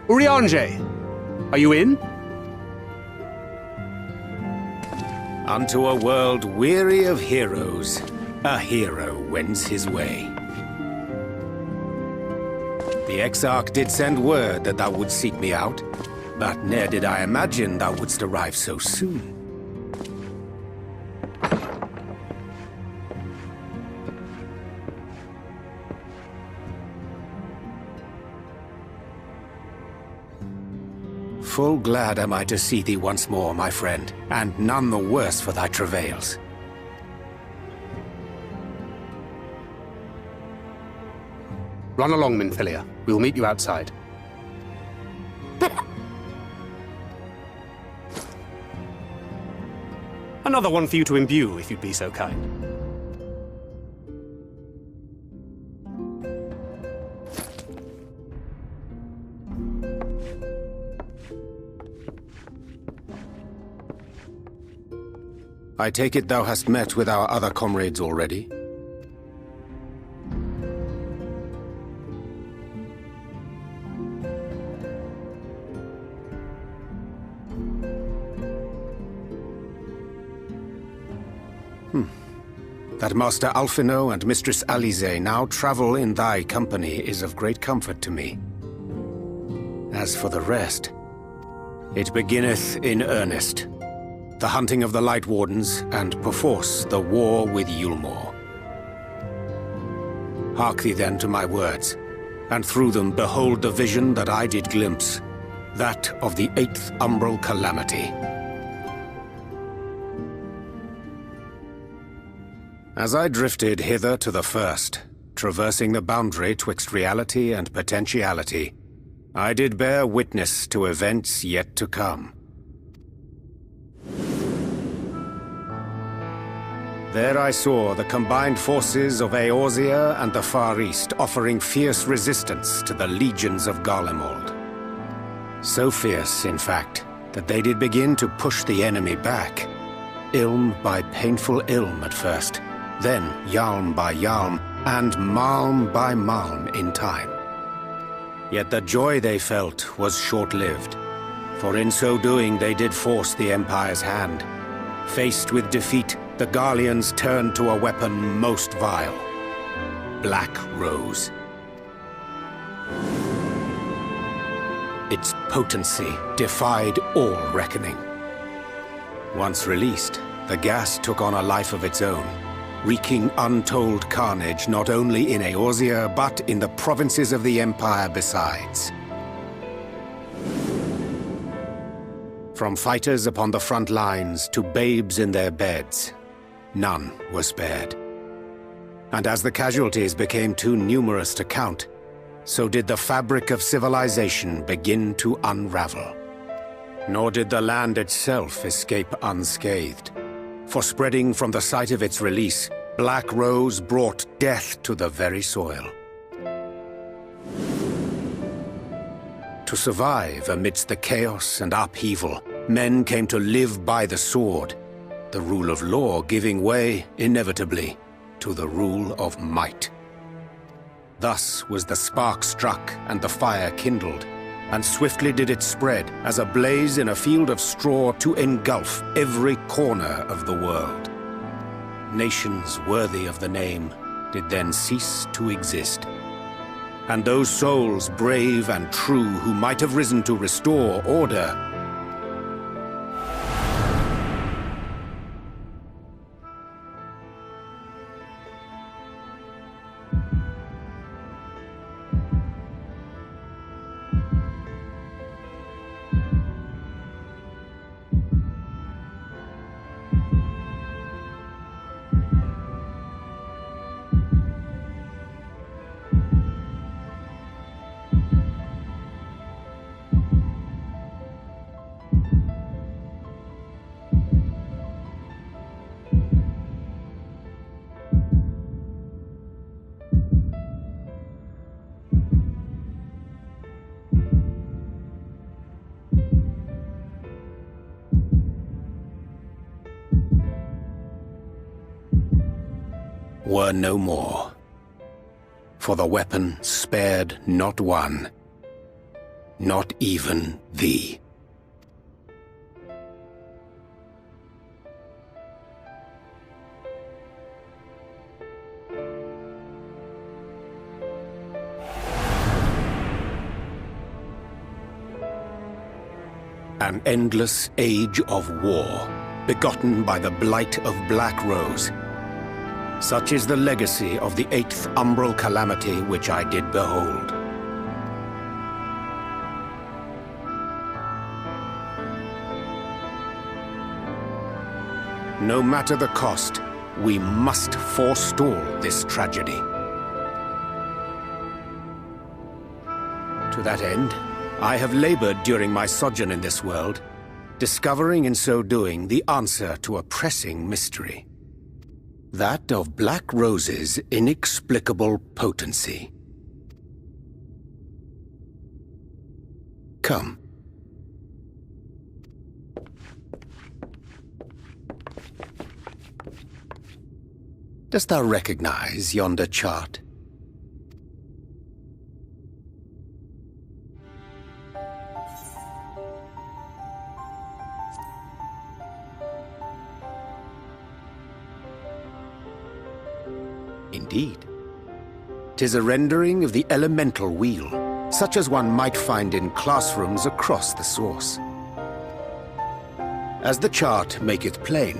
Urianger, are you in? Unto a world weary of heroes, a hero wends his way. The Exarch did send word that thou wouldst seek me out, but ne'er did I imagine thou wouldst arrive so soon. Full glad am I to see thee once more, my friend, and none the worse for thy travails. Run along, Minfilia. We'll meet you outside. But... Another one for you to imbue, if you'd be so kind. I take it thou hast met with our other comrades already? That Master Alphino and Mistress Alize now travel in thy company is of great comfort to me. As for the rest, it beginneth in earnest. The hunting of the Light Wardens, and perforce the war with Yulmore. Hark thee then to my words, and through them behold the vision that I did glimpse, that of the 8th Umbral Calamity. As I drifted hither to the first, traversing the boundary twixt reality and potentiality, I did bear witness to events yet to come. There I saw the combined forces of Eorzea and the Far East offering fierce resistance to the legions of Garlemald. So fierce, in fact, that they did begin to push the enemy back. Ilm by painful ilm at first, then Yalm by Yalm, and Malm by Malm in time. Yet the joy they felt was short-lived, for in so doing they did force the Empire's hand. Faced with defeat, the Garleans turned to a weapon most vile: Black Rose. Its potency defied all reckoning. Once released, the gas took on a life of its own, wreaking untold carnage not only in Eorzea, but in the provinces of the Empire besides. From fighters upon the front lines to babes in their beds, none were spared. And as the casualties became too numerous to count, so did the fabric of civilization begin to unravel. Nor did the land itself escape unscathed. For spreading from the site of its release, Black Rose brought death to the very soil. To survive amidst the chaos and upheaval, men came to live by the sword, the rule of law giving way, inevitably, to the rule of might. Thus was the spark struck and the fire kindled, and swiftly did it spread as a blaze in a field of straw to engulf every corner of the world. Nations worthy of the name did then cease to exist. And those souls brave and true who might have risen to restore order were no more. For the weapon spared not one. Not even thee. An endless age of war, begotten by the blight of Black Rose. Such is the legacy of the 8th umbral calamity which I did behold. No matter the cost, we must forestall this tragedy. To that end, I have labored during my sojourn in this world, discovering in so doing the answer to a pressing mystery. That of Black Rose's inexplicable potency. Come. Dost thou recognize yonder chart? Indeed. 'Tis a rendering of the elemental wheel, such as one might find in classrooms across the source. As the chart maketh plain,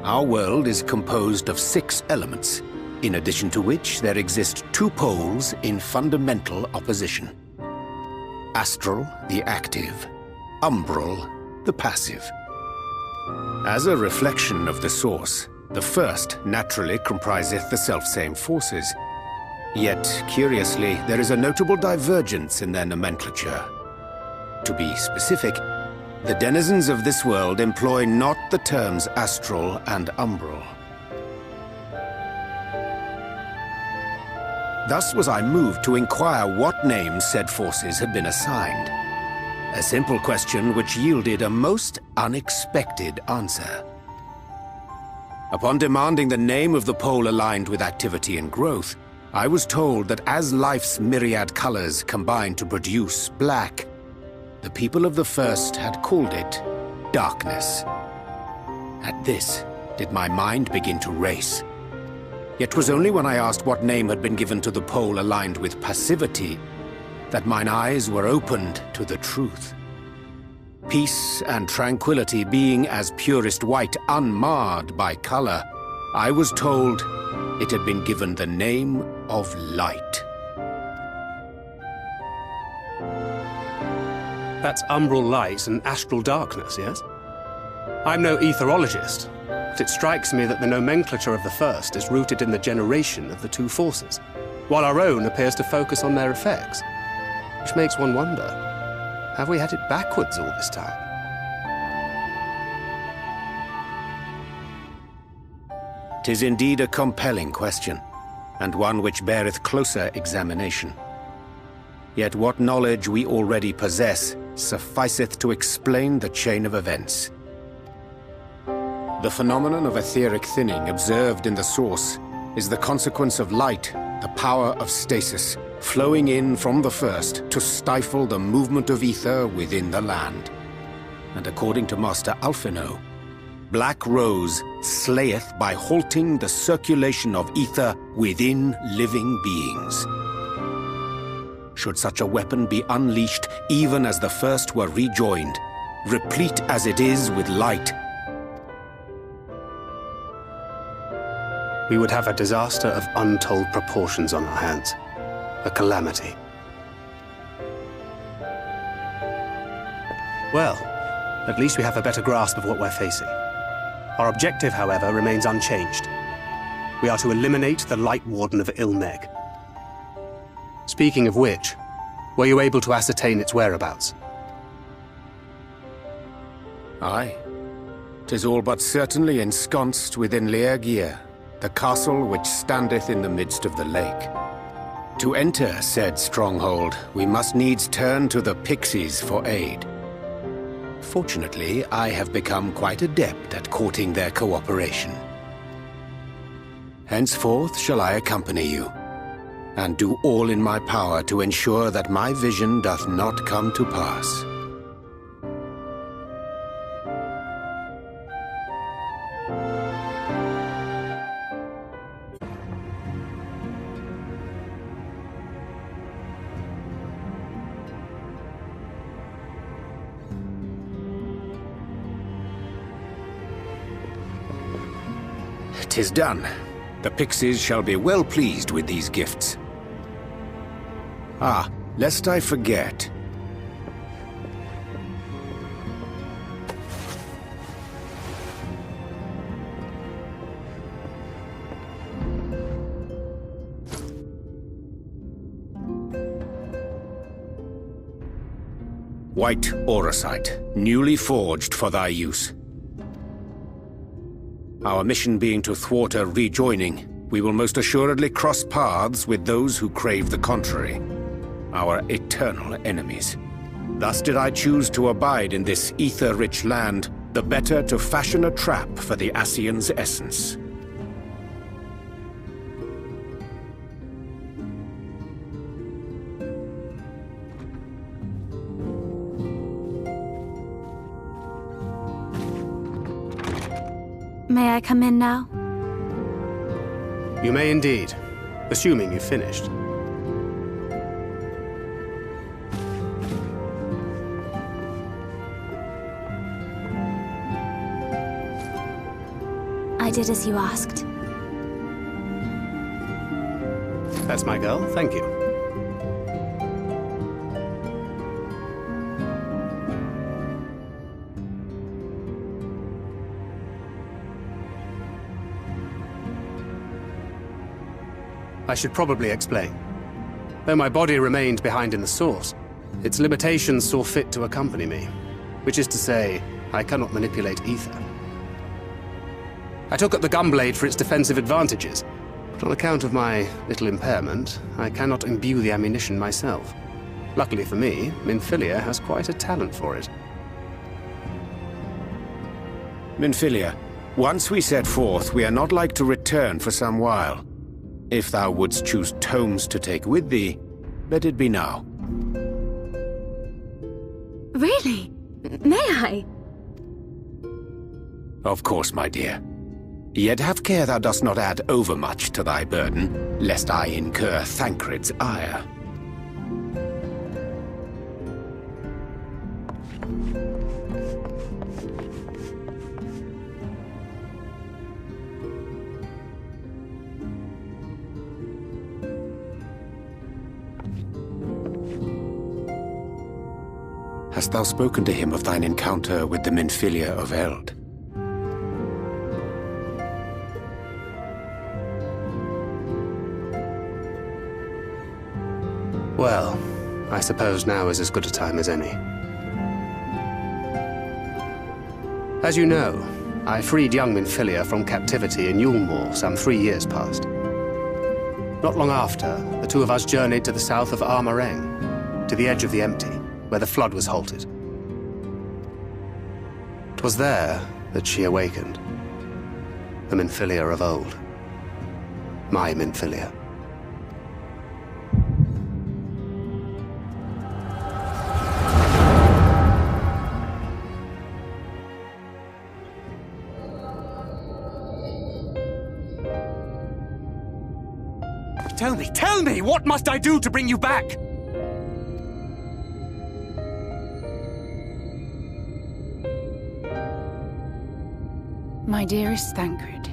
our world is composed of 6 elements, in addition to which there exist 2 poles in fundamental opposition. Astral, the active; umbral, the passive. As a reflection of the source, the first naturally compriseth the selfsame forces. Yet, curiously, there is a notable divergence in their nomenclature. To be specific, the denizens of this world employ not the terms astral and umbral. Thus was I moved to inquire what names said forces had been assigned. A simple question which yielded a most unexpected answer. Upon demanding the name of the pole aligned with activity and growth, I was told that as life's myriad colors combine to produce black, the people of the first had called it darkness. At this, did my mind begin to race. Yet 'twas only when I asked what name had been given to the pole aligned with passivity that mine eyes were opened to the truth. Peace and tranquility being as purest white, unmarred by color, I was told it had been given the name of light. That's umbral light and astral darkness, yes? I'm no etherologist, but it strikes me that the nomenclature of the first is rooted in the generation of the 2 forces, while our own appears to focus on their effects, which makes one wonder. Have we had it backwards all this time? "'Tis indeed a compelling question, and one which beareth closer examination. Yet what knowledge we already possess sufficeth to explain the chain of events. The phenomenon of etheric thinning observed in the source is the consequence of light, the power of stasis, flowing in from the first to stifle the movement of ether within the land. And according to Master Alphino, Black Rose slayeth by halting the circulation of ether within living beings. Should such a weapon be unleashed even as the first were rejoined, replete as it is with light, we would have a disaster of untold proportions on our hands. A calamity. Well, at least we have a better grasp of what we're facing. Our objective, however, remains unchanged. We are to eliminate the Light Warden of Ilmeg. Speaking of which, were you able to ascertain its whereabouts? Aye. 'Tis all but certainly ensconced within Leargear, the castle which standeth in the midst of the lake. To enter said stronghold, we must needs turn to the pixies for aid. Fortunately, I have become quite adept at courting their cooperation. Henceforth shall I accompany you, and do all in my power to ensure that my vision doth not come to pass. "'Tis done. The pixies shall be well pleased with these gifts. Ah, lest I forget. White auracite, newly forged for thy use. Our mission being to thwart a rejoining, we will most assuredly cross paths with those who crave the contrary, our eternal enemies. Thus did I choose to abide in this ether-rich land, the better to fashion a trap for the Ascian's essence. May I come in now? You may indeed, assuming you've finished. I did as you asked. That's my girl, thank you. I should probably explain. Though my body remained behind in the source, its limitations saw fit to accompany me, which is to say, I cannot manipulate ether. I took up the gunblade for its defensive advantages, but on account of my little impairment, I cannot imbue the ammunition myself. Luckily for me, Minfilia has quite a talent for it. Minfilia, once we set forth, we are not like to return for some while. If thou wouldst choose tomes to take with thee, let it be now. Really? May I? Of course, my dear. Yet have care thou dost not add overmuch to thy burden, lest I incur Thancred's ire. Hast thou spoken to him of thine encounter with the Minfilia of Eld? Well, I suppose now is as good a time as any. As you know, I freed young Minfilia from captivity in Yulmore some 3 years past. Not long after, the two of us journeyed to the south of Armareng, to the edge of the Empty, where the flood was halted. 'Twas there that she awakened. The Minfilia of old. My Minfilia. Tell me, what must I do to bring you back? My dearest Thancred,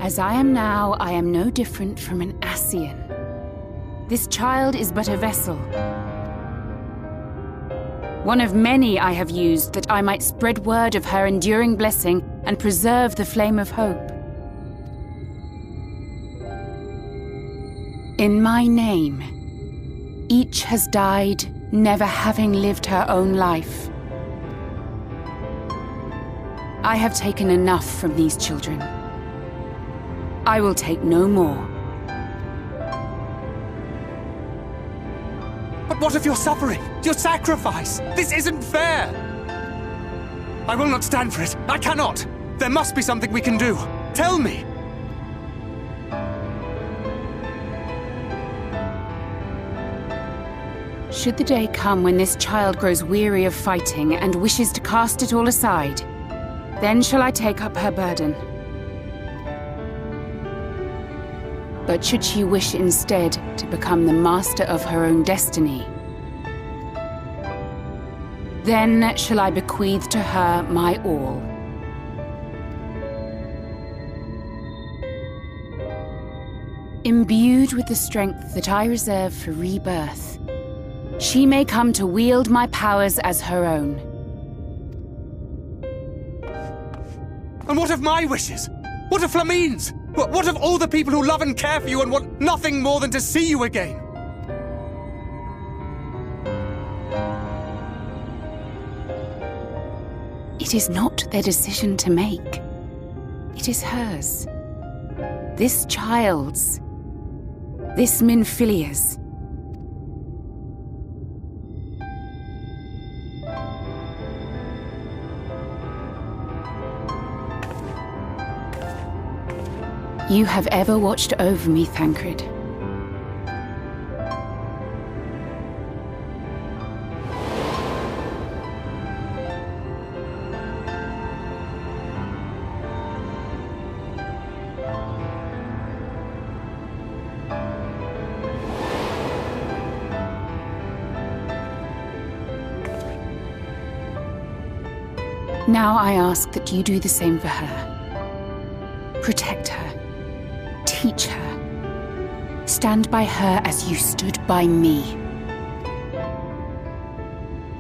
as I am now, I am no different from an Ascian. This child is but a vessel. One of many I have used that I might spread word of her enduring blessing and preserve the flame of hope. In my name, each has died, never having lived her own life. I have taken enough from these children. I will take no more. But what of your suffering? Your sacrifice? This isn't fair! I will not stand for it. I cannot! There must be something we can do. Tell me! Should the day come when this child grows weary of fighting and wishes to cast it all aside, then shall I take up her burden. But should she wish instead to become the master of her own destiny, then shall I bequeath to her my all. Imbued with the strength that I reserve for rebirth, she may come to wield my powers as her own. And what of my wishes? What of Flamine's? What of all the people who love and care for you and want nothing more than to see you again? It is not their decision to make. It is hers. This child's. This Minfilia's. You have ever watched over me, Thancred. Now I ask that you do the same for her. Protect her. Teach her. Stand by her as you stood by me.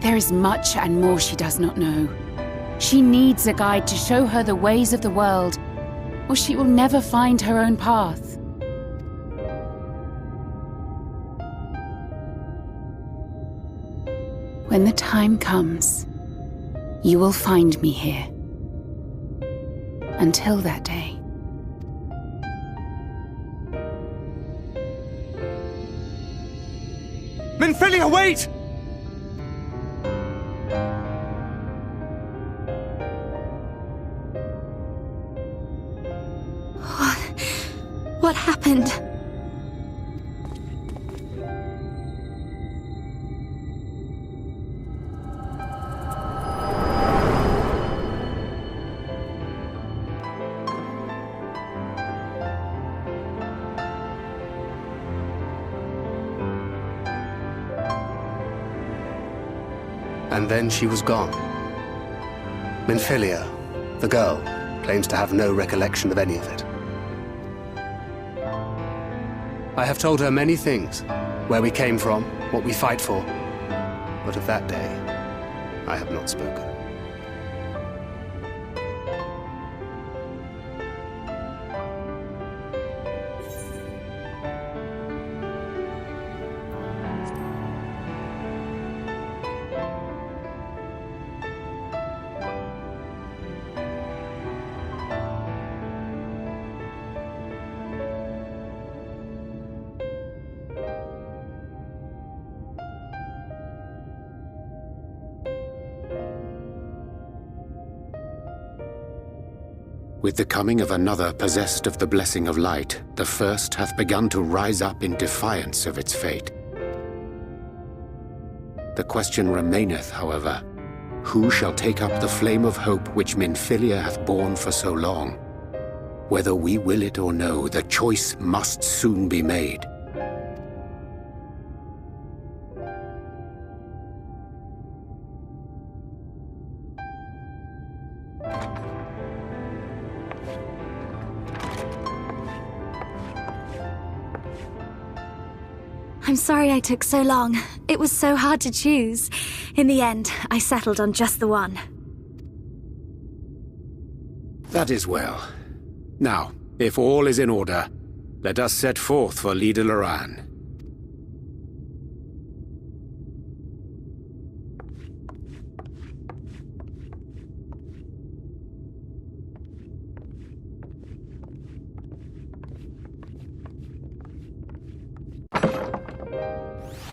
There is much and more she does not know. She needs a guide to show her the ways of the world, or she will never find her own path. When the time comes, you will find me here. Until that day. Minfilia, wait! What happened? And then she was gone. Minfilia, the girl, claims to have no recollection of any of it. I have told her many things, where we came from, what we fight for, but of that day, I have not spoken. With the coming of another possessed of the blessing of light, the first hath begun to rise up in defiance of its fate. The question remaineth, however, who shall take up the flame of hope which Minfilia hath borne for so long? Whether we will it or no, the choice must soon be made. I'm sorry I took so long. It was so hard to choose. In the end, I settled on just the one. That is well. Now, if all is in order, let us set forth for Lida Loran.